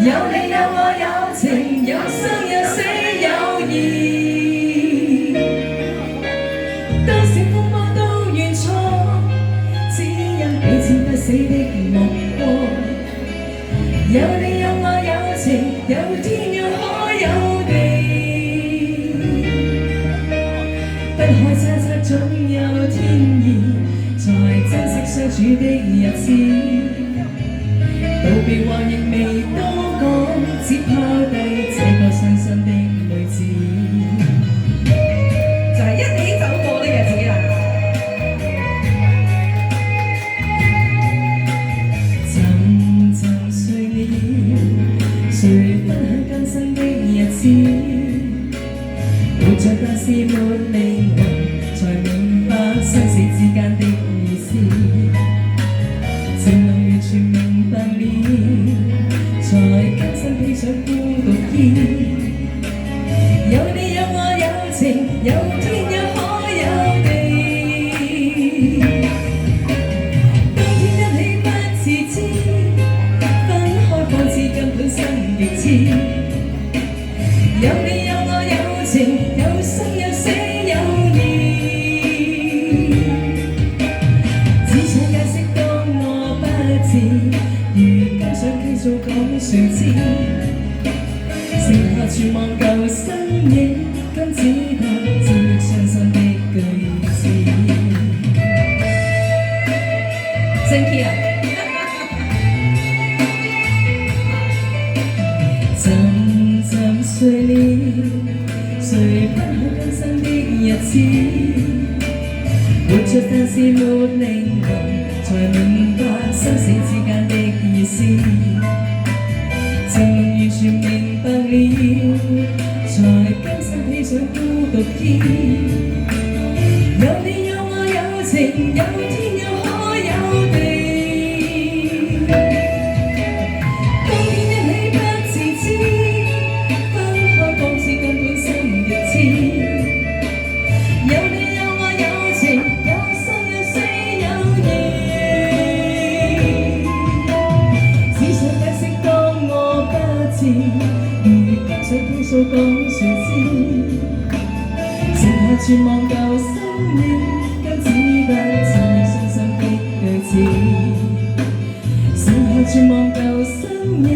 有你有我有情，有生有死有義。多少風波都願錯，只因彼此不死的目光。有你有我有情，有天有海有地，不可猜測總有天意，才珍惜相處的日子。道別話亦未多講，只拋低這個傷心的女子。就係一起走過的日子啦。沉沉睡了，誰分享更新的日子？活着但是沒靈魂，才明白生死之間的意思。情能完全明白了，才甘心披上孤獨衣。有你有我有情，有天有海有地。當天一起不自知，分開方知根本心極痴。有你有我有情，有生有死有義。只想解釋當我不智，如今想傾訴講誰知？剩下全忘舊身影，跟只得照亮傷心的句子。升 key 啊！沉沉睡了，誰分享更新的日子？活着但是沒靈魂，才明白生死之間的意思。情能完全明白了，才甘心披上孤獨衣。有你有我有情，有天有海有地。當天一起不自知，分開方知根本心極痴。有你有我有情，有生有死有義。只想解釋當我不智，如今想傾訴講誰知？剩下全忘舊身影，跟只得照亮傷心的句子。剩下全忘舊身影。